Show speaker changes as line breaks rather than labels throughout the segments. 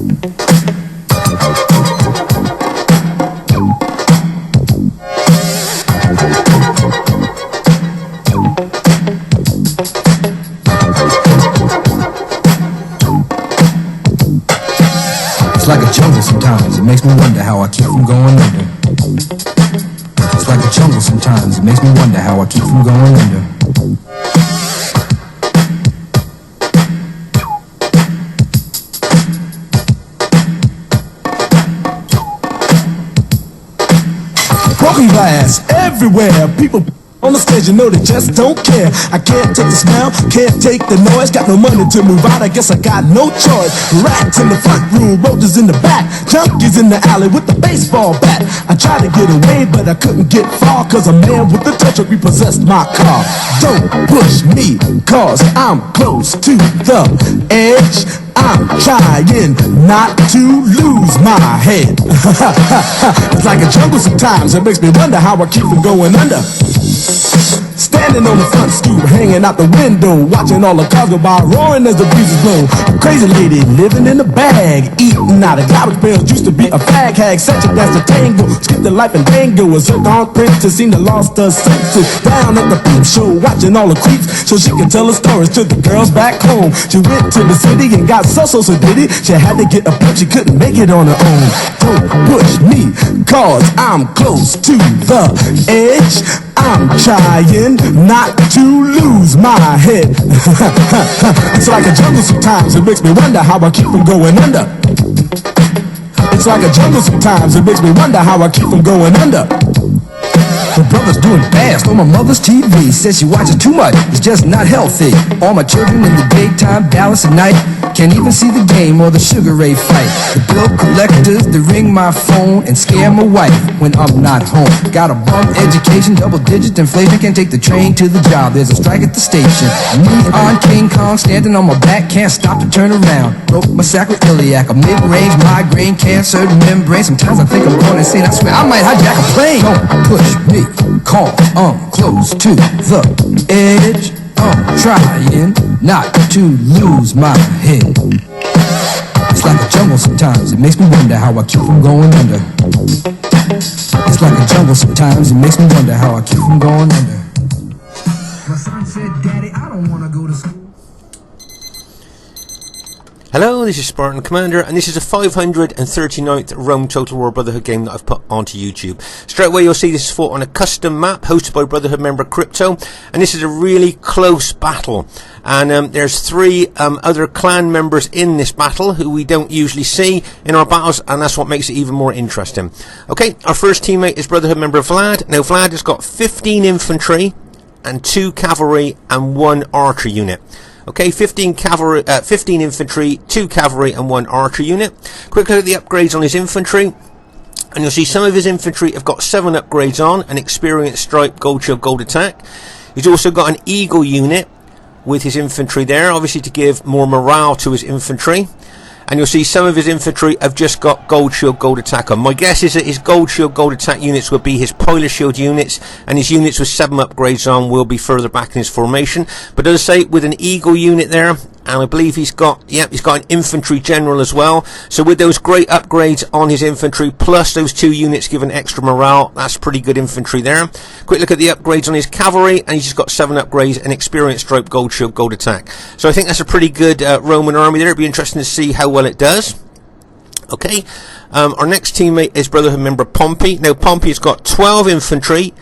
It's like a jungle sometimes, it makes me wonder how I keep from going under. It's like a jungle sometimes, it makes me wonder how I keep from going under. Broken glass everywhere, people on the stage, you know they just don't care. I can't take the smell, can't take the noise. Got no money to move out, I guess I got no choice. Rats in the front room, roaches in the back, junkies in the alley with the baseball bat. I tried to get away, but I couldn't get far, cause a man with a touch repossessed my car. Don't push me, cause I'm close to the edge. I'm trying not to lose my head. It's like a jungle sometimes, it makes me wonder how I keep from going under. Standing on the front stoop, hanging out the window, watching all the cars go by, roaring as the breezes blow. A crazy lady living in a bag, eating out of garbage pails, used to be a fag hag, such a dance to tango, skipped the life and tango, a zircon princess, seemed to lost her senses. Down at the peep show, watching all the creeps, so she could tell her stories to the girls back home. She went to the city and got so did it. She had to get a pimp, she couldn't make it on her own. Don't push me, cause I'm close to the edge. I'm trying not to lose my head. It's like a jungle sometimes, it makes me wonder how I keep from going under. It's like a jungle sometimes, it makes me wonder how I keep from going under. My brother's doing fast on my mother's TV. Says she watches too much, it's just not healthy. All my children in the daytime, Dallas at night. Can't even see the game or the Sugar Ray fight. The bill collectors, they ring my phone and scare my wife when I'm not home. Got a bum education, double-digit inflation. Can't take the train to the job, there's a strike at the station. Me on King Kong, standing on my back, can't stop to turn around. Broke my sacroiliac, a mid-range migraine, cancer membrane. Sometimes I think I'm going insane, I swear I might hijack a plane. Don't push me, call, I'm close to the edge. I'm trying not to lose my head. It's like a jungle sometimes, it makes me wonder how I keep from going under. It's like a jungle sometimes, it makes me wonder how I keep from going under. My son said, Daddy, I don't want to go to school.
Hello, this is Spartan Commander, and this is a 539th Rome Total War Brotherhood game that I've put onto YouTube. Straight away you'll see this is fought on a custom map hosted by Brotherhood member Crypto, and this is a really close battle. And there's three other clan members in this battle who we don't usually see in our battles, and that's what makes it even more interesting. Okay, our first teammate is Brotherhood member Vlad. Now Vlad has got 15 infantry and 2 cavalry and 1 archer unit. Okay, 15 infantry, 2 cavalry and 1 archer unit. Quick look at the upgrades on his infantry, and you'll see some of his infantry have got 7 upgrades on, an experienced stripe, gold shield, gold attack. He's also got an eagle unit with his infantry there, obviously to give more morale to his infantry. And you'll see some of his infantry have just got gold shield, gold attack on. My guess is that his gold shield, gold attack units will be his polar shield units, and his units with 7 upgrades on will be further back in his formation. But as I say, with an eagle unit there, and I believe he's got an infantry general as well. So with those great upgrades on his infantry, plus those 2 units giving extra morale, that's pretty good infantry there. Quick look at the upgrades on his cavalry, and he's just got 7 upgrades, an experienced stripe, gold shield, gold attack. So I think that's a pretty good Roman army there. It'd be interesting to see how well it does. Okay, our next teammate is Brotherhood member Pompey. Now Pompey's got 12 infantry,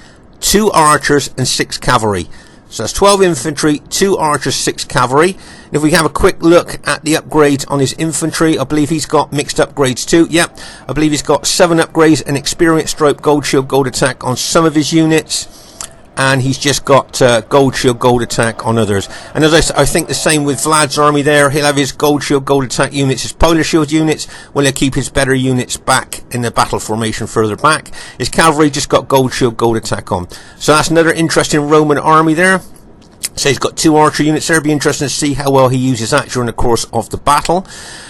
2 archers and 6 cavalry. So that's 12 infantry, 2 archers, 6 cavalry. And if we have a quick look at the upgrades on his infantry, I believe he's got mixed upgrades too. Yep, I believe he's got 7 upgrades, an experienced stripe, gold shield, gold attack on some of his units. And he's just got gold shield, gold attack on others. And as I think the same with Vlad's army there. He'll have his gold shield, gold attack units, his polar shield units. Well, he'll keep his better units back in the battle formation further back. His cavalry just got gold shield, gold attack on. So that's another interesting Roman army there. So he's got 2 archer units there. It'll be interesting to see how well he uses that during the course of the battle.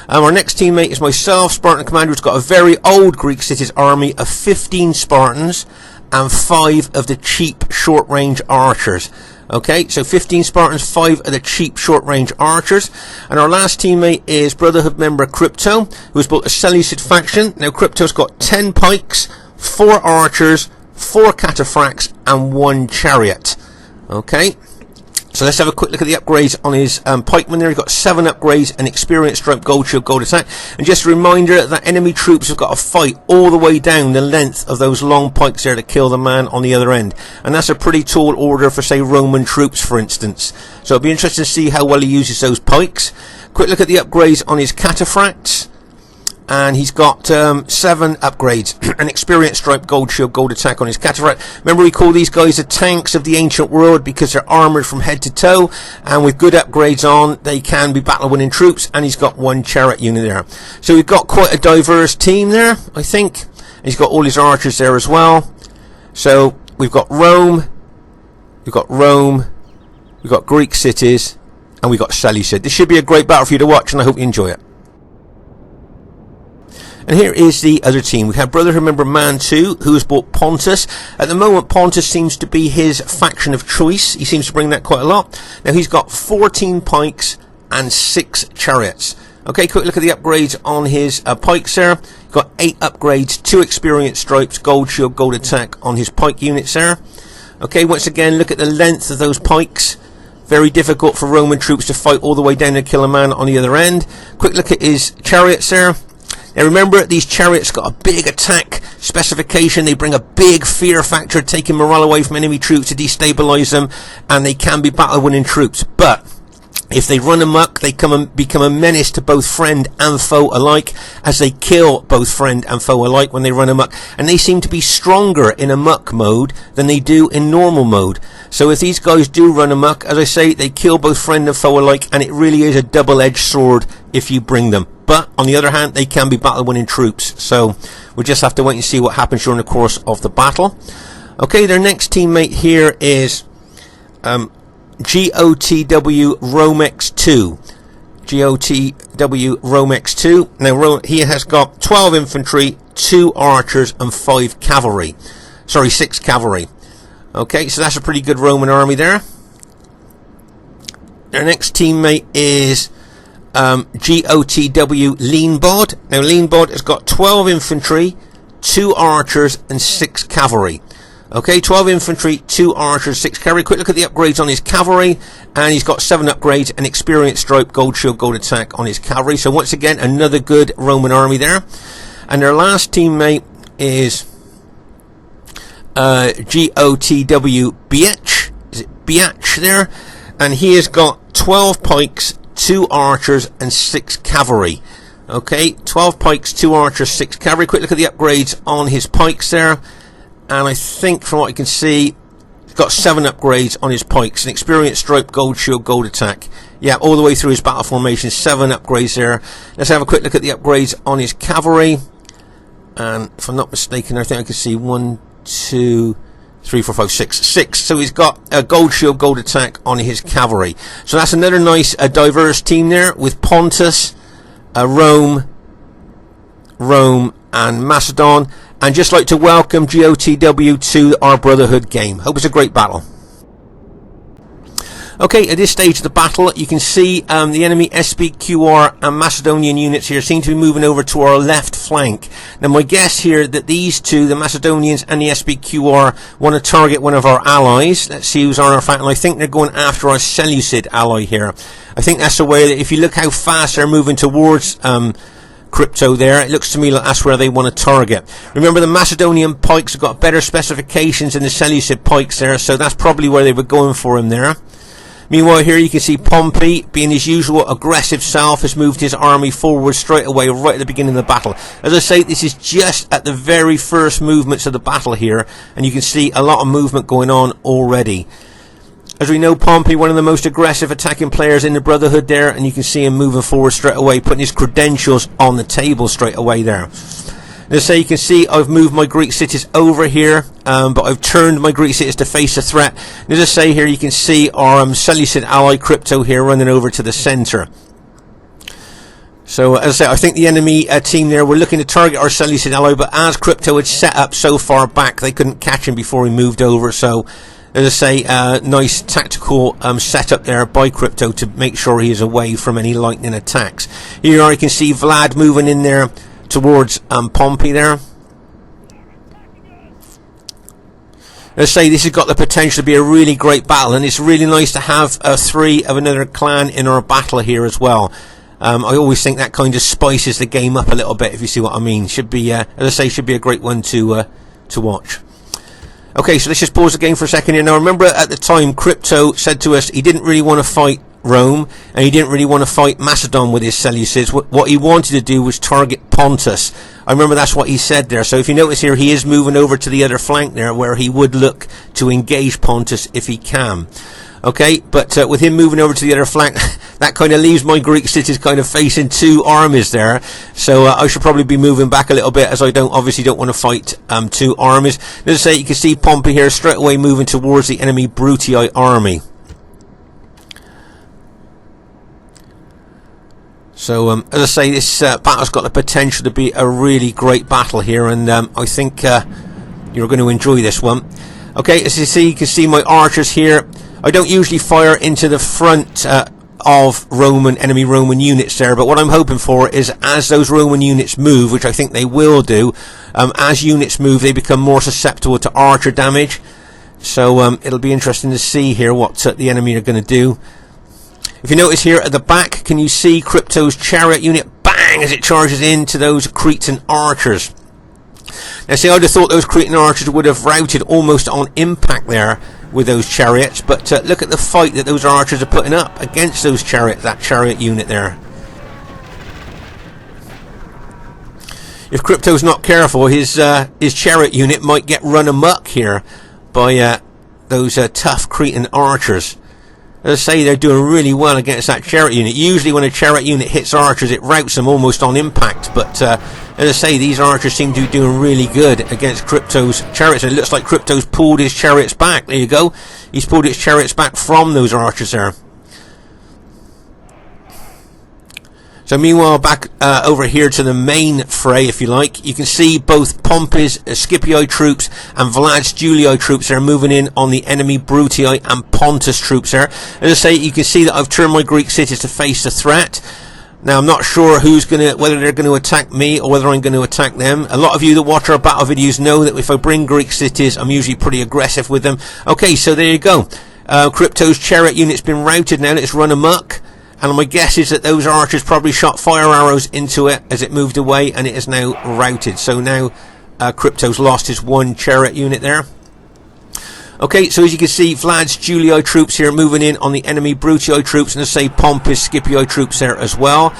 Our next teammate is myself, Spartan Commander, who's got a very old Greek cities army of 15 Spartans and 5 of the cheap short-range archers. Okay, so 15 Spartans, 5 of the cheap short-range archers. And our last teammate is Brotherhood member Crypto, who has built a Seleucid faction. Now, Crypto's got 10 pikes, 4 archers, 4 cataphracts, and 1 chariot. Okay, so let's have a quick look at the upgrades on his pikeman there. He's got 7 upgrades, an experience stripe, gold shield, gold attack. And just a reminder that enemy troops have got to fight all the way down the length of those long pikes there to kill the man on the other end. And that's a pretty tall order for, say, Roman troops, for instance. So it'll be interesting to see how well he uses those pikes. Quick look at the upgrades on his cataphracts. And he's got 7 upgrades, an experience stripe, gold shield, gold attack on his cataphract. Remember, we call these guys the tanks of the ancient world because they're armoured from head to toe, and with good upgrades on, they can be battle-winning troops, and he's got 1 chariot unit there. So we've got quite a diverse team there, I think. And he's got all his archers there as well. So we've got Rome, we've got Greek cities, and we've got Seleucid. This should be a great battle for you to watch, and I hope you enjoy it. And here is the other team. We have Brotherhood member Man 2, who has bought Pontus. At the moment, Pontus seems to be his faction of choice. He seems to bring that quite a lot. Now, he's got 14 pikes and 6 chariots. Okay, quick look at the upgrades on his pikes there. He's got 8 upgrades, 2 experience stripes, gold shield, gold attack on his pike units there. Okay, once again, look at the length of those pikes. Very difficult for Roman troops to fight all the way down and kill a man on the other end. Quick look at his chariots there. Now remember, these chariots got a big attack specification. They bring a big fear factor, taking morale away from enemy troops to destabilize them, and they can be battle-winning troops. But if they run amok, they become a menace to both friend and foe alike, as they kill both friend and foe alike when they run amok. And they seem to be stronger in amok mode than they do in normal mode. So if these guys do run amok, as I say, they kill both friend and foe alike, and it really is a double-edged sword if you bring them. But on the other hand, they can be battle-winning troops. So we'll just have to wait and see what happens during the course of the battle. Okay, their next teammate here is GOTW Romex 2. GOTW Romex 2. Now, he has got 12 infantry, 2 archers, and 5 cavalry. Sorry, 6 cavalry. Okay, so that's a pretty good Roman army there. Their next teammate is GOTW Leanbod. Now, Leanbod has got 12 infantry, 2 archers, and 6 cavalry. Okay, 12 infantry, 2 archers, 6 cavalry. Quick look at the upgrades on his cavalry, and he's got 7 upgrades, an experience stripe, gold shield, gold attack on his cavalry. So once again, another good Roman army there. And their last teammate is GOTW Biach. Is it Biach there? And he has got 12 pikes, 2 archers, and 6 cavalry. Okay, 12 pikes, 2 archers, 6 cavalry. Quick look at the upgrades on his pikes there. And I think from what you can see, he's got 7 upgrades on his pikes. An experience stripe, gold shield, gold attack. Yeah, all the way through his battle formation, 7 upgrades there. Let's have a quick look at the upgrades on his cavalry. And if I'm not mistaken, I think I can see 1, 2, 3, 4, 5, 6. 6. So he's got a gold shield, gold attack on his cavalry. So that's another nice, diverse team there with Pontus, Rome, and Macedon. And just like to welcome GOTW to our Brotherhood game. Hope it's a great battle. Okay, at this stage of the battle, you can see the enemy SBQR and Macedonian units here seem to be moving over to our left flank. Now, my guess here that these two, the Macedonians and the SBQR, want to target one of our allies. Let's see who's on our flank. And I think they're going after our Seleucid ally here. I think that's the way that if you look how fast they're moving towards Crypto there, it looks to me like that's where they want to target. Remember, the Macedonian pikes have got better specifications than the Seleucid pikes there, so that's probably where they were going for him there. Meanwhile, here you can see Pompey, being his usual aggressive self, has moved his army forward straight away, right at the beginning of the battle. As I say, this is just at the very first movements of the battle here, and you can see a lot of movement going on already. As we know, Pompey, one of the most aggressive attacking players in the Brotherhood there, and you can see him moving forward straight away, putting his credentials on the table straight away there. As I say, you can see I've moved my Greek cities over here, but I've turned my Greek cities to face the threat. And as I say here, you can see our Seleucid ally Crypto here running over to the centre. So, as I say, I think the enemy team there were looking to target our Seleucid ally, but as Crypto had set up so far back, they couldn't catch him before he moved over, so as I say, nice tactical setup there by Crypto to make sure he is away from any lightning attacks. Here you can see Vlad moving in there towards Pompey there. Let's say this has got the potential to be a really great battle, and it's really nice to have 3 of another clan in our battle here as well. I always think that kind of spices the game up a little bit, if you see what I mean. Should be, as I say, should be a great one to watch. Okay, so let's just pause the game for a second here. Now, remember at the time, Crypto said to us he didn't really want to fight Rome, and he didn't really want to fight Macedon with his Seleucids. What he wanted to do was target Pontus. I remember that's what he said there. So if you notice here, he is moving over to the other flank there, where he would look to engage Pontus if he can. Okay, but with him moving over to the other flank, that kind of leaves my Greek cities kind of facing 2 armies there. So I should probably be moving back a little bit, as I obviously don't want to fight 2 armies. Let's say you can see Pompey here straight away moving towards the enemy Brutii army. So, as I say, this battle's got the potential to be a really great battle here, and I think you're going to enjoy this one. Okay, as you see, you can see my archers here. I don't usually fire into the front of enemy Roman units there, but what I'm hoping for is as those Roman units move, which I think they will do, as units move, they become more susceptible to archer damage. So, it'll be interesting to see here what the enemy are going to do. If you notice here at the back, can you see Crypto's chariot unit bang as it charges into those Cretan archers? Now see, I'd have thought those Cretan archers would have routed almost on impact there with those chariots, but look at the fight that those archers are putting up against those that chariot unit there. If Crypto's not careful, his chariot unit might get run amok here by those tough Cretan archers. As I say, they're doing really well against that chariot unit. Usually when a chariot unit hits archers, it routs them almost on impact. But as I say, these archers seem to be doing really good against Crypto's chariots. And it looks like Crypto's pulled his chariots back. There you go. He's pulled his chariots back from those archers there. So meanwhile, back over here to the main fray, if you like, you can see both Pompey's Scipii troops and Vlad's Julii troops are moving in on the enemy Brutii and Pontus troops there. As I say, you can see that I've turned my Greek cities to face the threat. Now, I'm not sure whether they're going to attack me or whether I'm going to attack them. A lot of you that watch our battle videos know that if I bring Greek cities, I'm usually pretty aggressive with them. Okay, so there you go. Crypto's chariot unit's been routed now. Let's run amok. And my guess is that those archers probably shot fire arrows into it as it moved away, and it is now routed. So now Crypto's lost his 1 chariot unit there. Okay, so as you can see, Vlad's Julii troops here moving in on the enemy Brutii troops, and as I say, Pompey's Scipii troops there as well.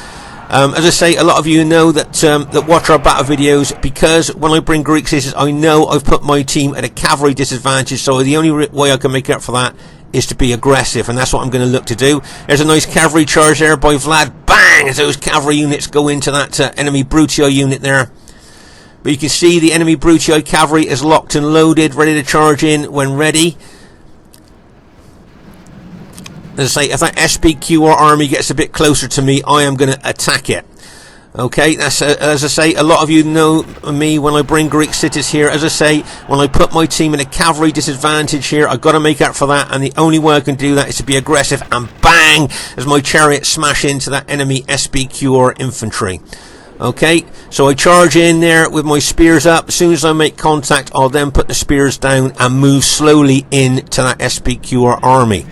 As I say, a lot of you know that watch our battle videos, because when I bring Greek cities, I know I've put my team at a cavalry disadvantage, so the only way I can make up for that is to be aggressive, and that's what I'm going to look to do. There's a nice cavalry charge there by Vlad. Bang! As those cavalry units go into that enemy Brutii unit there. But you can see the enemy Brutii cavalry is locked and loaded, ready to charge in when ready. As I say, if that SPQR army gets a bit closer to me, I am going to attack it. Okay, that's as I say, a lot of you know me when I bring Greek cities here. As I say, when I put my team in a cavalry disadvantage here, I've got to make up for that, and the only way I can do that is to be aggressive, and bang, as my chariots smash into that enemy SPQR infantry. Okay, so I charge in there with my spears up. As soon as I make contact, I'll then put the spears down and move slowly into that SPQR army.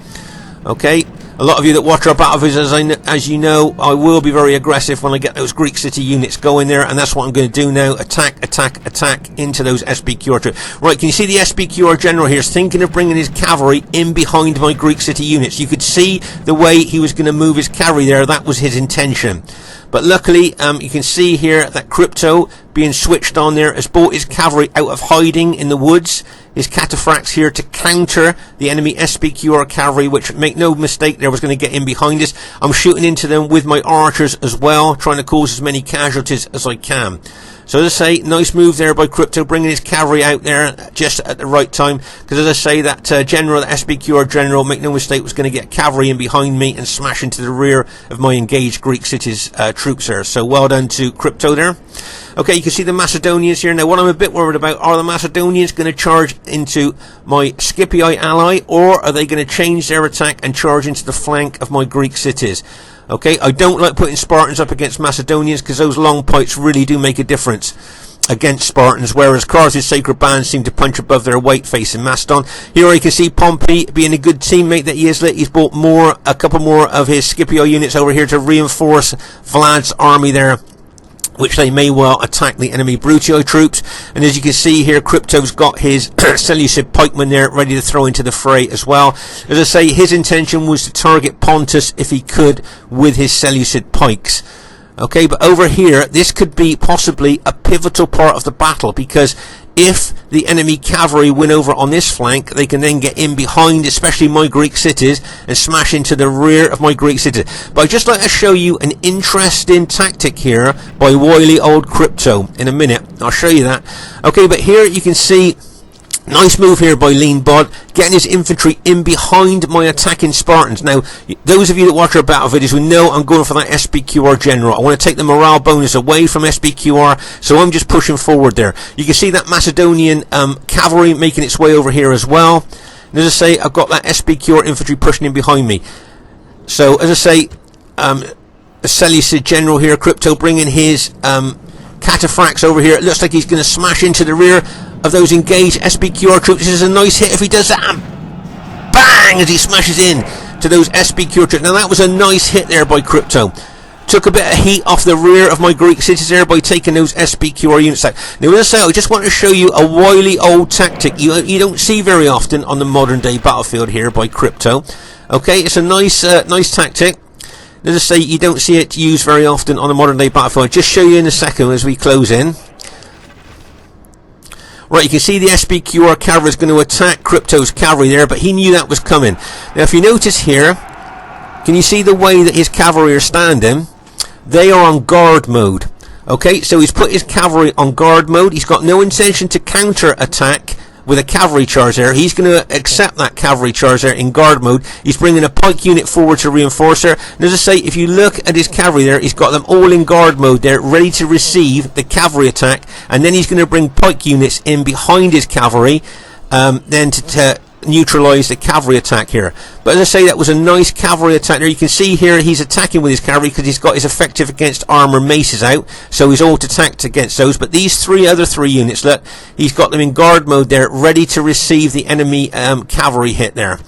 Okay, a lot of you that watch our battle videos, as you know, I will be very aggressive when I get those Greek city units going there, and that's what I'm going to do now. Attack, attack, attack into those SPQR troops. Right, can you see the SPQR general here is thinking of bringing his cavalry in behind my Greek city units? You could see the way he was going to move his cavalry there. That was his intention. But luckily, you can see here that Crypto, being switched on there, has brought his cavalry out of hiding in the woods. His cataphracts here to counter the enemy SPQR cavalry, which, make no mistake, there was going to get in behind us. I'm shooting into them with my archers as well, trying to cause as many casualties as I can. So as I say, nice move there by Crypto, bringing his cavalry out there just at the right time. Because as I say, that general, the SPQR general, make no mistake, was going to get cavalry in behind me and smash into the rear of my engaged Greek cities troops there. So well done to Crypto there. Okay, you can see the Macedonians here. Now, what I'm a bit worried about, are the Macedonians going to charge into my Scipii ally, or are they going to change their attack and charge into the flank of my Greek cities? Okay, I don't like putting Spartans up against Macedonians because those long pikes really do make a difference against Spartans, whereas Cars' sacred bands seem to punch above their weight facing Macedon. Here you can see Pompey being a good teammate that he is. He's brought a couple more of his Scipio units over here to reinforce Vlad's army there, which they may well attack the enemy Bruttii troops. And as you can see here, Crypto's got his Seleucid pikemen there ready to throw into the fray as well. As I say, his intention was to target Pontus if he could with his Seleucid pikes. Okay, but over here, this could be possibly a pivotal part of the battle, because if the enemy cavalry win over on this flank, they can then get in behind, especially my Greek cities, and smash into the rear of my Greek cities. But I'd just like to show you an interesting tactic here by wily old Crypto in a minute. I'll show you that. Okay, but here you can see, nice move here by Lean Bod, getting his infantry in behind my attacking Spartans. Now, those of you that watch our battle videos will know I'm going for that SPQR general. I want to take the morale bonus away from SPQR, so I'm just pushing forward there. You can see that Macedonian cavalry making its way over here as well. And as I say, I've got that SPQR infantry pushing in behind me. So, as I say, the Seleucid general here, Crypto, bringing his cataphracts over here. It looks like he's going to smash into the rear of those engaged SPQR troops. This is a nice hit if he does that, and bang, as he smashes in to those SPQR troops. Now that was a nice hit there by Crypto. Took a bit of heat off the rear of my Greek cities there by taking those SPQR units out. Now, as I say, I just want to show you a wily old tactic you don't see very often on the modern day battlefield here by Crypto. Okay, it's a nice tactic. As I say, you don't see it used very often on the modern day battlefield. I'll just show you in a second as we close in. Right, you can see the SPQR cavalry is going to attack Crypto's cavalry there, but he knew that was coming. Now, if you notice here, can you see the way that his cavalry are standing? They are on guard mode. Okay, so he's put his cavalry on guard mode. He's got no intention to counter-attack with a cavalry charge there. He's going to accept that cavalry charge there in guard mode. He's bringing a pike unit forward to reinforce her. And as I say, if you look at his cavalry there, he's got them all in guard mode there, ready to receive the cavalry attack. And then he's going to bring pike units in behind his cavalry, then to neutralise the cavalry attack here. But as I say, that was a nice cavalry attack there. You can see here he's attacking with his cavalry because he's got his effective against armour maces out, so he's auto-attacked against those. But these other three units, look, he's got them in guard mode there, ready to receive the enemy cavalry hit there.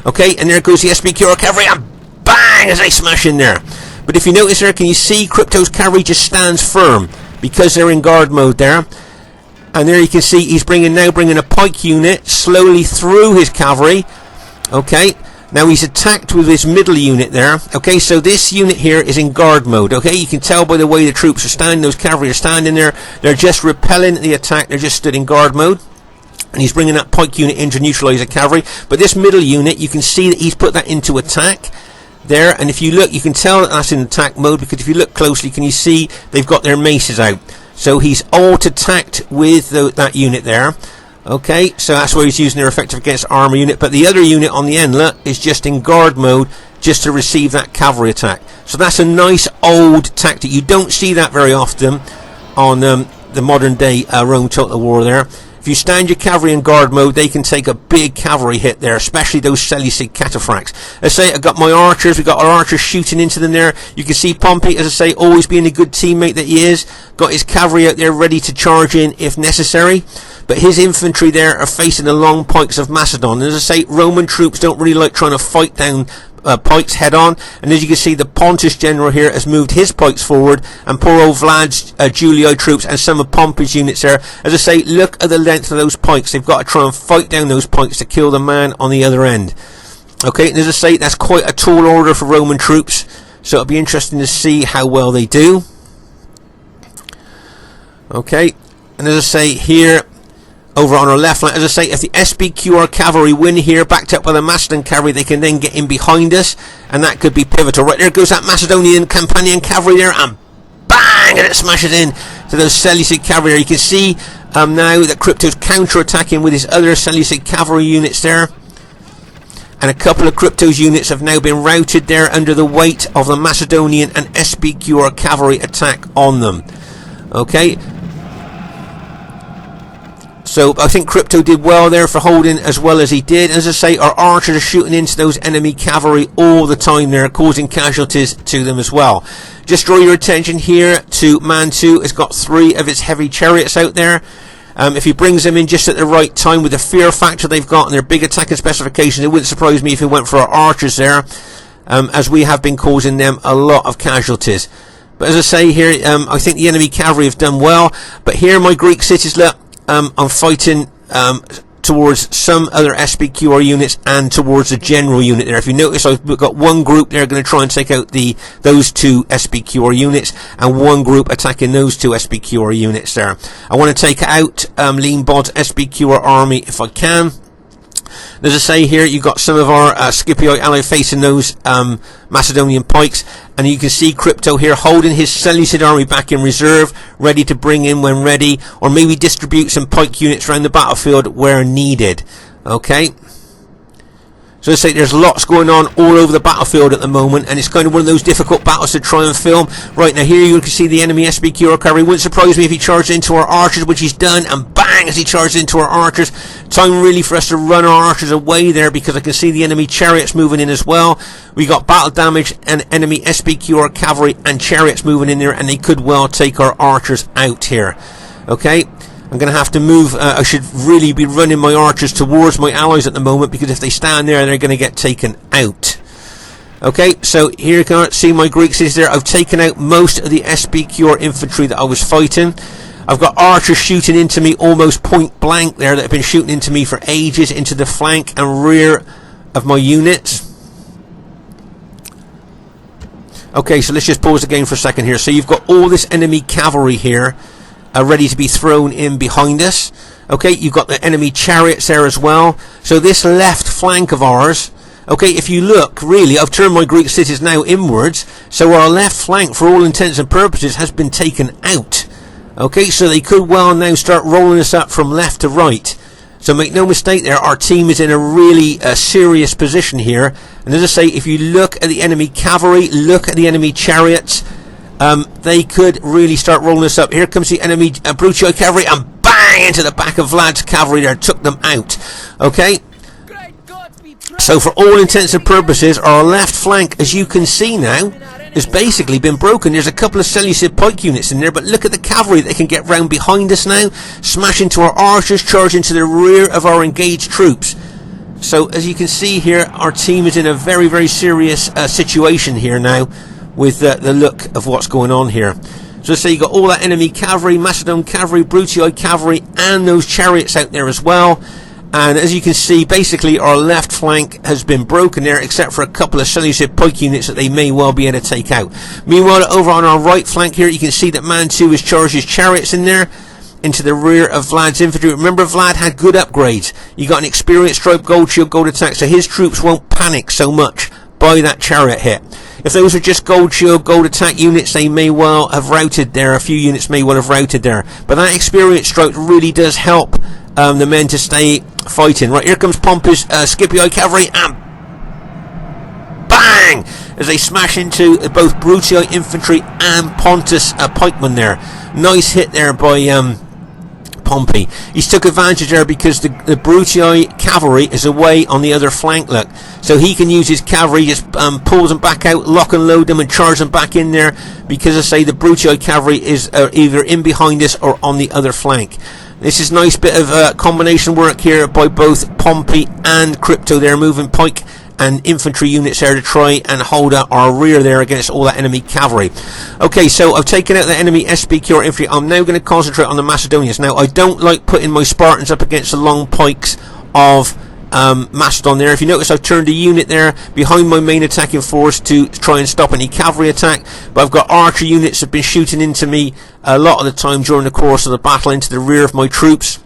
Okay, and there goes the SPQR cavalry, and bang, as they smash in there. But if you notice there, can you see Crypto's cavalry just stands firm because they're in guard mode there. And there you can see he's now bringing a pike unit slowly through his cavalry. Okay, now he's attacked with his middle unit there. Okay, so this unit here is in guard mode. Okay, you can tell by the way the troops are standing, those cavalry are standing there. They're just repelling the attack, they're just stood in guard mode. And he's bringing that pike unit in to neutralise the cavalry. But this middle unit, you can see that he's put that into attack there. And if you look, you can tell that that's in attack mode, because if you look closely, can you see they've got their maces out. So he's auto-attacked with that unit there. Okay, so that's where he's using their effective against armour unit. But the other unit on the end, look, is just in guard mode, just to receive that cavalry attack. So that's a nice old tactic. You don't see that very often on the modern day Rome Total War there. If you stand your cavalry in guard mode, they can take a big cavalry hit there, especially those Seleucid cataphracts. As I say, I've got my archers, we've got our archers shooting into them there. You can see Pompey, as I say, always being a good teammate that he is, got his cavalry out there ready to charge in if necessary. But his infantry there are facing the long pikes of Macedon. And as I say, Roman troops don't really like trying to fight down pikes head on, and as you can see, the Pontus general here has moved his pikes forward, and poor old Vlad's Julii troops and some of Pompey's units there. As I say, look at the length of those pikes. They've got to try and fight down those pikes to kill the man on the other end. Okay, and as I say, that's quite a tall order for Roman troops, so it'll be interesting to see how well they do. Okay, and as I say here, over on our left flank, as I say, if the SPQR cavalry win here, backed up by the Macedon cavalry, they can then get in behind us, and that could be pivotal. Right, there goes that Macedonian Campanian cavalry there, and bang, and it smashes in to those Seleucid cavalry. You can see now that Crypto's counter-attacking with his other Seleucid cavalry units there, and a couple of Crypto's units have now been routed there under the weight of the Macedonian and SPQR cavalry attack on them. Okay, So I think Crypto did well there for holding as well as he did. As I say, our archers are shooting into those enemy cavalry all the time there, causing casualties to them as well. Just draw your attention here to Man 2. It's got 3 of its heavy chariots out there. If he brings them in just at the right time with the fear factor they've got and their big attacking specifications, it wouldn't surprise me if he went for our archers there, as we have been causing them a lot of casualties. But as I say here, I think the enemy cavalry have done well. But here my Greek cities, look, I'm fighting towards some other SPQR units and towards the general unit there. If you notice, I've got one group there going to try and take out those 2 SPQR units, and one group attacking those 2 SPQR units there. I want to take out Lean Bod's SPQR army if I can. As I say here, you've got some of our Scipio ally facing those Macedonian pikes, and you can see Crypto here holding his Seleucid army back in reserve, ready to bring in when ready, or maybe distribute some pike units around the battlefield where needed. Okay. So as I say, there's lots going on all over the battlefield at the moment, and it's kind of one of those difficult battles to try and film. Right now here you can see the enemy SPQR cavalry. Wouldn't surprise me if he charged into our archers, which he's done, and bang, as he charged into our archers. Time really for us to run our archers away there, because I can see the enemy chariots moving in as well. We got battle damage and enemy SPQR cavalry and chariots moving in there, and they could well take our archers out here. Okay. I'm going to have to move. I should really be running my archers towards my allies at the moment, because if they stand there, they're going to get taken out. Okay, so here you can see my Greek cities there. I've taken out most of the SPQR infantry that I was fighting. I've got archers shooting into me almost point blank there, that have been shooting into me for ages, into the flank and rear of my units. Okay, so let's just pause the game for a second here. So you've got all this enemy cavalry here, ready to be thrown in behind us. Okay, you've got the enemy chariots there as well. So this left flank of ours, okay, if you look, really, I've turned my Greek cities now inwards, so our left flank, for all intents and purposes, has been taken out. Okay, so they could well now start rolling us up from left to right. So make no mistake there, our team is in a really serious position here. And as I say, if you look at the enemy cavalry, look at the enemy chariots, they could really start rolling us up. Here comes the enemy Brutii cavalry, and bang, into the back of Vlad's cavalry there, took them out. Okay, so for all intents and purposes, our left flank, as you can see now, has basically been broken. There's a couple of Seleucid pike units in there, but look at the cavalry. They can get round behind us now, smash into our archers, charge into the rear of our engaged troops. So as you can see here, our team is in a very, very serious situation here now, with the look of what's going on here. So let's say you got all that enemy cavalry, Macedon cavalry, Brutii cavalry, and those chariots out there as well. And as you can see, basically our left flank has been broken there, except for a couple of Seleucid pike units that they may well be able to take out. Meanwhile, over on our right flank here, you can see that Man 2 has charged his chariots in there into the rear of Vlad's infantry. Remember, Vlad had good upgrades. You got an experienced stripe, gold shield, gold attack, so his troops won't panic so much by that chariot hit. If those were just gold shield, gold attack units, they may well have routed there. A few units may well have routed there. But that experienced stripe really does help the men to stay fighting. Right, here comes Pompey's Scipio cavalry, and bang! As they smash into both Brutii infantry and Pontus pikemen there. Nice hit there by Pompey. He's took advantage there because the Brutii cavalry is away on the other flank, look. So he can use his cavalry, just pulls them back out, lock and load them and charge them back in there, because I say the Brutii cavalry is either in behind us or on the other flank. This is a nice bit of combination work here by both Pompey and Crypto there, moving pike and infantry units there to try and hold out our rear there against all that enemy cavalry. Okay, so I've taken out the enemy SPQR infantry. I'm now going to concentrate on the Macedonians. Now, I don't like putting my Spartans up against the long pikes of Macedon there. If you notice, I've turned a unit there behind my main attacking force to try and stop any cavalry attack, but I've got archer units that have been shooting into me a lot of the time during the course of the battle into the rear of my troops.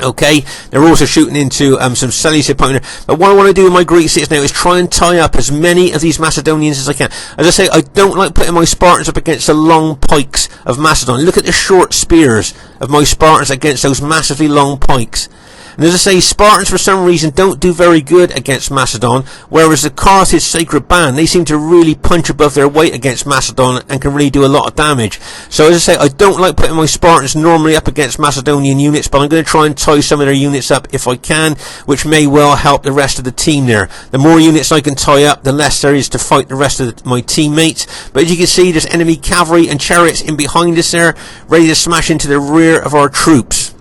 Okay, they're also shooting into some Seleucid pikemen. But what I want to do with my Greek cities now is try and tie up as many of these Macedonians as I can. As I say, I don't like putting my Spartans up against the long pikes of Macedon. Look at the short spears of my Spartans against those massively long pikes. And as I say, Spartans for some reason don't do very good against Macedon, whereas the Carthage Sacred Band, they seem to really punch above their weight against Macedon and can really do a lot of damage. So as I say, I don't like putting my Spartans normally up against Macedonian units, but I'm going to try and tie some of their units up if I can, which may well help the rest of the team there. The more units I can tie up, the less there is to fight the rest of my teammates. But as you can see, there's enemy cavalry and chariots in behind us there, ready to smash into the rear of our troops.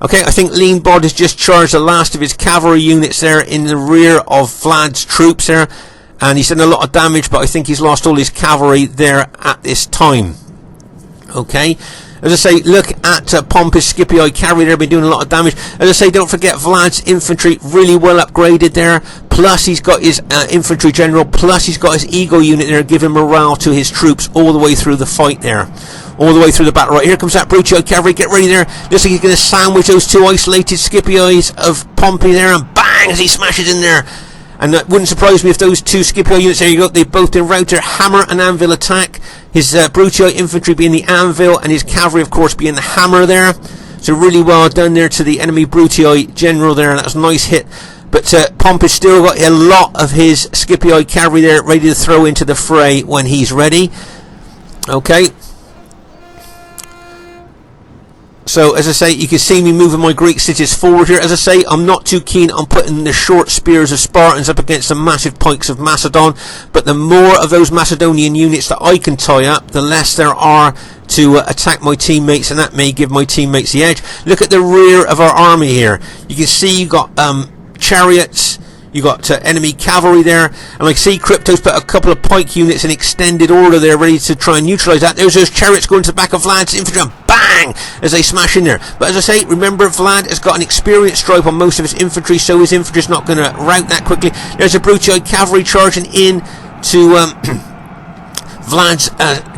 Okay, I think Lean Bod has just charged the last of his cavalry units there in the rear of Vlad's troops there, and he's done a lot of damage, but I think he's lost all his cavalry there at this time. Okay, as I say, look at Pompus Scipio cavalry there, been doing a lot of damage. As I say, don't forget Vlad's infantry, really well upgraded there, plus he's got his infantry general, plus he's got his Eagle unit there, giving morale to his troops all the way through the fight there. All the way through the battle. Right, here comes that Brucio cavalry, get ready there. Looks like he's going to sandwich those two isolated Scipios of Pompey there, and bang, as he smashes in there. And that wouldn't surprise me if those two Scipio units, there you go, they've both been routed. Hammer and anvil attack. His Brucio infantry being the anvil, and his cavalry, of course, being the hammer there. So really well done there to the enemy Brucio general there, and that was a nice hit. But Pompey's still got a lot of his Scipio cavalry there, ready to throw into the fray when he's ready. Okay. So, as I say, you can see me moving my Greek cities forward here. As I say, I'm not too keen on putting the short spears of Spartans up against the massive pikes of Macedon, but the more of those Macedonian units that I can tie up, the less there are to attack my teammates, and that may give my teammates the edge. Look at the rear of our army here. You can see you've got chariots, you got enemy cavalry there, and I see Crypto's put a couple of pike units in extended order there, ready to try and neutralise that. There's those chariots going to the back of Vlad's infantry, and bang, as they smash in there. But as I say, remember, Vlad has got an experience stripe on most of his infantry, so his infantry's not going to rout that quickly. There's a Brucii cavalry charging in to Vlad's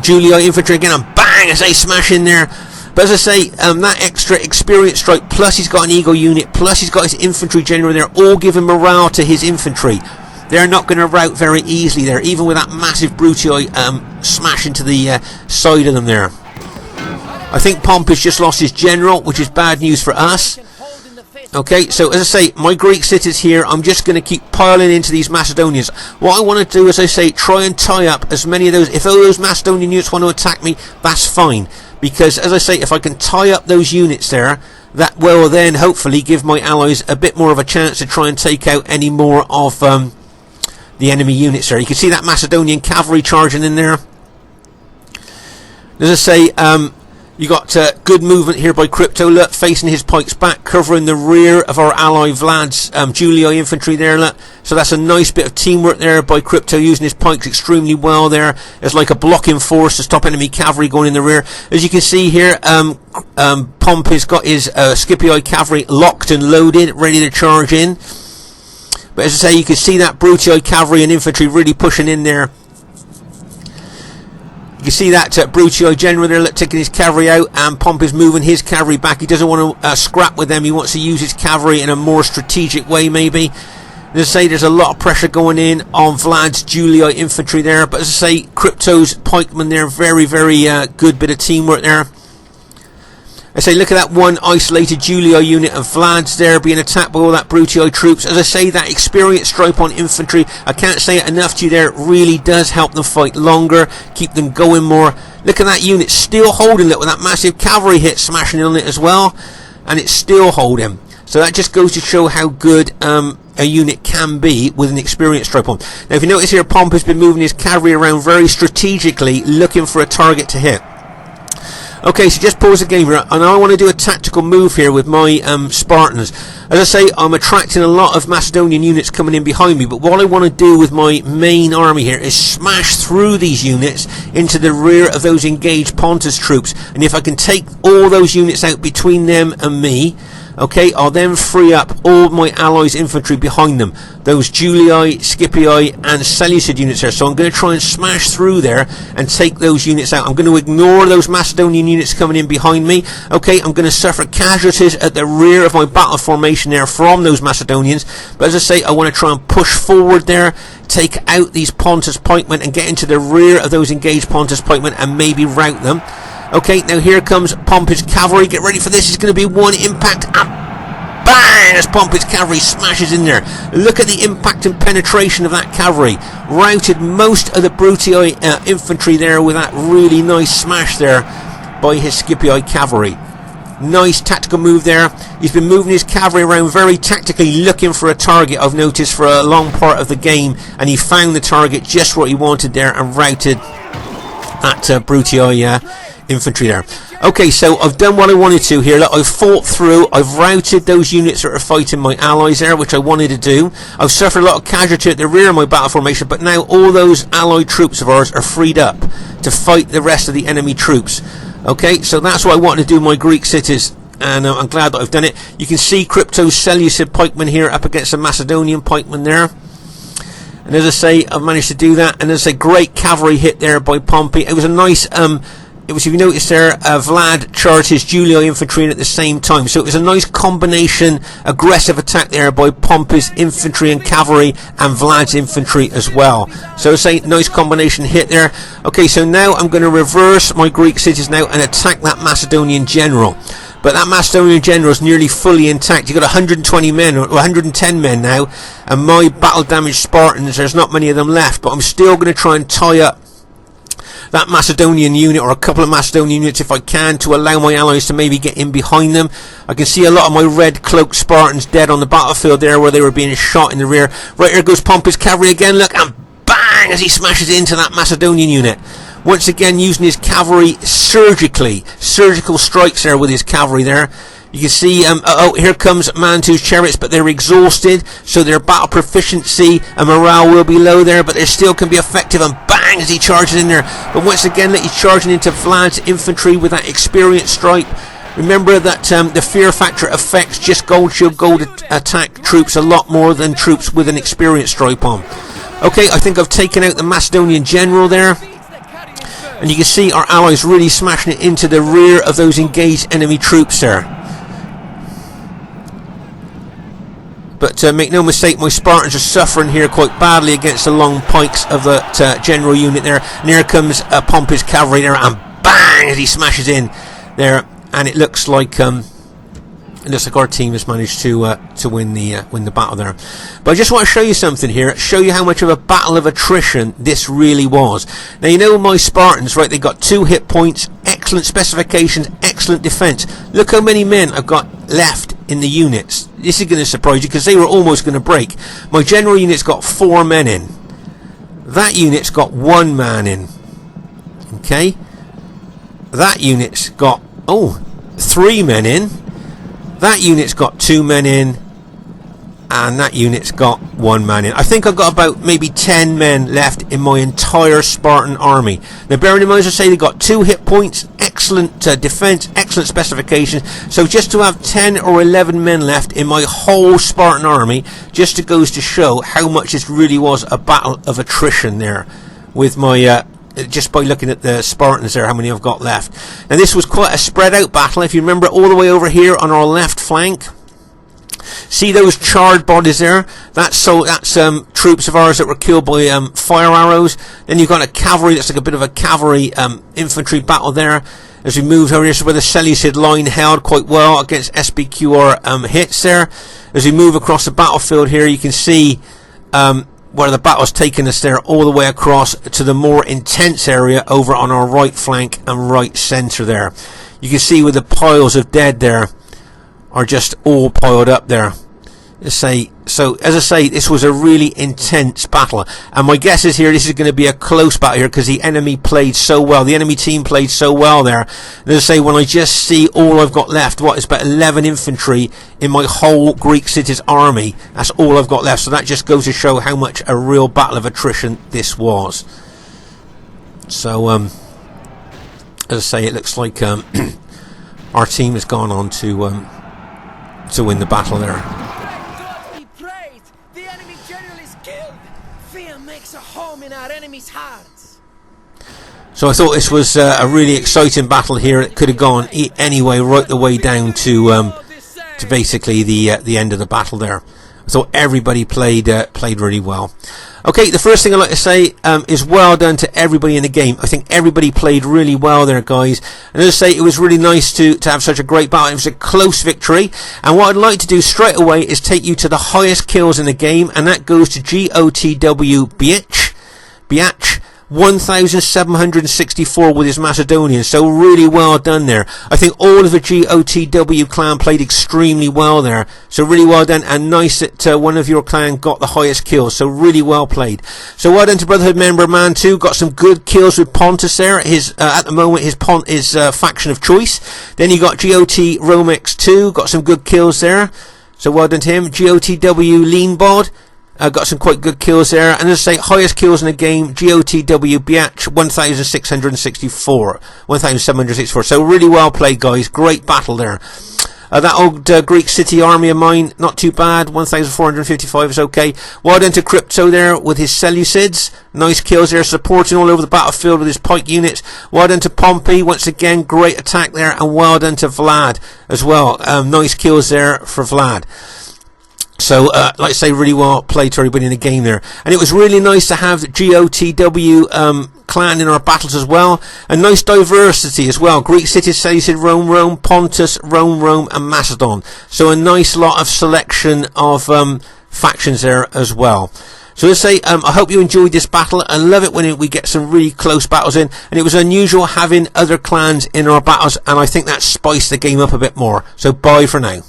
Julii infantry again, and bang, as they smash in there. But as I say, that extra experience strike, plus he's got an Eagle unit, plus he's got his infantry general there, all giving morale to his infantry. They're not going to rout very easily there, even with that massive Brucii smash into the side of them there. I think Pompus just lost his general, which is bad news for us. Okay, so as I say, my Greek cities here, I'm just going to keep piling into these Macedonians. What I want to do, as I say, try and tie up as many of those. If all those Macedonian units want to attack me, that's fine. Because, as I say, if I can tie up those units there, that will then hopefully give my allies a bit more of a chance to try and take out any more of the enemy units there. You can see that Macedonian cavalry charging in there. As I say, you got good movement here by Crypto, look, facing his pikes back, covering the rear of our ally Vlad's Julii infantry there, look. So that's a nice bit of teamwork there by Crypto, using his pikes extremely well there. It's like a blocking force to stop enemy cavalry going in the rear. As you can see here, Pompey's got his Scipii cavalry locked and loaded, ready to charge in. But as I say, you can see that Brucii cavalry and infantry really pushing in there. You can see that Brucii general there taking his cavalry out, and Pompey's moving his cavalry back. He doesn't want to scrap with them. He wants to use his cavalry in a more strategic way, maybe. As I say, there's a lot of pressure going in on Vlad's Julii infantry there. But as I say, Crypto's pikemen there, very, very good bit of teamwork there. I say, look at that one isolated Julii unit of Vlad's there being attacked by all that Brucii troops. As I say, that experience stripe on infantry, I can't say it enough to you there, really does help them fight longer, keep them going more. Look at that unit still holding it with that massive cavalry hit smashing on it as well, and it's still holding. So that just goes to show how good a unit can be with an experience stripe on. Now if you notice here, Pomp has been moving his cavalry around very strategically, looking for a target to hit. Okay, so just pause the game here, and I want to do a tactical move here with my Spartans. As I say, I'm attracting a lot of Macedonian units coming in behind me, but what I want to do with my main army here is smash through these units into the rear of those engaged Pontus troops, and if I can take all those units out between them and me, okay, I'll then free up all my allies' infantry behind them. Those Julii, Scipii and Seleucid units there. So I'm going to try and smash through there and take those units out. I'm going to ignore those Macedonian units coming in behind me. Okay, I'm going to suffer casualties at the rear of my battle formation there from those Macedonians. But as I say, I want to try and push forward there, take out these Pontus pikemen and get into the rear of those engaged Pontus pikemen and maybe rout them. Okay, now here comes Pompey's cavalry. Get ready for this. It's going to be one impact. bang, as Pompey's cavalry smashes in there. Look at the impact and penetration of that cavalry. Routed most of the Brutii infantry there with that really nice smash there by his Scipii cavalry. Nice tactical move there. He's been moving his cavalry around very tactically, looking for a target, I've noticed, for a long part of the game, and he found the target just what he wanted there and routed that Brutii infantry there. Okay, so I've done what I wanted to here. Look, I've fought through, I've routed those units that are fighting my allies there, which I wanted to do. I've suffered a lot of casualty at the rear of my battle formation, but now all those allied troops of ours are freed up to fight the rest of the enemy troops. Okay, so that's what I wanted to do, my Greek cities, and I'm glad that I've done it. You can see Crypto's Seleucid pikemen here up against the Macedonian pikemen there. And as I say, I've managed to do that. And as I say, great cavalry hit there by Pompey. It was a nice, if you notice there, Vlad charged his Julii infantry in at the same time. So it was a nice combination, aggressive attack there by Pompey's infantry and cavalry and Vlad's infantry as well. So as I say, nice combination hit there. Okay, so now I'm going to reverse my Greek cities now and attack that Macedonian general. But that Macedonian general is nearly fully intact. You've got 120 men, or 110 men now, and my battle-damaged Spartans, there's not many of them left, but I'm still going to try and tie up that Macedonian unit, or a couple of Macedonian units if I can, to allow my allies to maybe get in behind them. I can see a lot of my red-cloaked Spartans dead on the battlefield there where they were being shot in the rear. Right, here goes Pompey's cavalry again, look, and bang, as he smashes into that Macedonian unit. Once again using his cavalry surgical strikes there with his cavalry there. You can see, here comes Mantu's chariots, but they're exhausted, so their battle proficiency and morale will be low there, but they still can be effective, and bang, as he charges in there. But once again, he's charging into Vlad's infantry with that experienced stripe. Remember that the fear factor affects just gold shield, gold attack troops a lot more than troops with an experienced stripe on. Okay, I think I've taken out the Macedonian general there. And you can see our allies really smashing it into the rear of those engaged enemy troops there. But make no mistake, my Spartans are suffering here quite badly against the long pikes of that general unit there. And here comes Pompey's cavalry there, and bang, as he smashes in there. And it looks like our team has managed to win the battle there. But I just want to show you something here, show you how much of a battle of attrition this really was. Now, you know my Spartans, right? They got 2 hit points, excellent specifications, excellent defense. Look how many men I've got left in the units. This is going to surprise you because they were almost going to break. My general unit's got 4 men in. That unit's got 1 man in. Okay? That unit's got 3 men in. That unit's got 2 men in, and that unit's got 1 man in. I think I've got about maybe 10 men left in my entire Spartan army. Now, bearing in mind, as I say, they've got 2 hit points, excellent defense, excellent specifications. So just to have 10 or 11 men left in my whole Spartan army, just goes to show how much this really was a battle of attrition there with my just by looking at the Spartans there, how many I've got left. Now, this was quite a spread out battle. If you remember, all the way over here on our left flank, see those charred bodies there? That's troops of ours that were killed by fire arrows. Then you've got a cavalry, that's like a bit of a cavalry infantry battle there. As we move over here, this is where the Seleucid line held quite well against SBQR hits there. As we move across the battlefield here, you can see where the battle's taken us there all the way across to the more intense area over on our right flank and right centre there. You can see where the piles of dead there are just all piled up there. So as I say, this was a really intense battle, and my guess is here this is going to be a close battle here because the enemy played so well, the enemy team played so well there. And as I say, when I just see all I've got left, it's about 11 infantry in my whole Greek cities army. That's all I've got left, so that just goes to show how much a real battle of attrition this was. So as I say, it looks like our team has gone on to win the battle there.
In our enemies' hearts.
So I thought this was a really exciting battle here. It could have gone anyway, right the way down to basically the end of the battle there. I thought everybody played really well. Okay, the first thing I'd like to say is well done to everybody in the game. I think everybody played really well there, guys. And as I say, it was really nice to have such a great battle. It was a close victory. And what I'd like to do straight away is take you to the highest kills in the game, and that goes to GOTW Biatch, 1,764 with his Macedonian, so really well done there. I think all of the GOTW clan played extremely well there, so really well done, and nice that one of your clan got the highest kills, so really well played. So well done to Brotherhood member Man 2, got some good kills with Pontus there, his at the moment his faction of choice. Then you got GOT Romex 2, got some good kills there, so well done to him. GOTW Leanbod, got some quite good kills there, and as I say, highest kills in the game, GOTW Biatch, 1,764, so really well played, guys. Great battle there. That old Greek city army of mine, not too bad, 1,455 is okay. Well done to Crypto there with his Seleucids, nice kills there, supporting all over the battlefield with his pike units. Well done to Pompey, once again, great attack there, and well done to Vlad as well, nice kills there for Vlad. So, like I say, really well played to everybody in the game there. And it was really nice to have the GOTW clan in our battles as well. A nice diversity as well. Greek cities, Seleucid, Rome, Pontus, Rome, and Macedon. So a nice lot of selection of factions there as well. So let's say, I hope you enjoyed this battle. I love it when we get some really close battles in. And it was unusual having other clans in our battles. And I think that spiced the game up a bit more. So bye for now.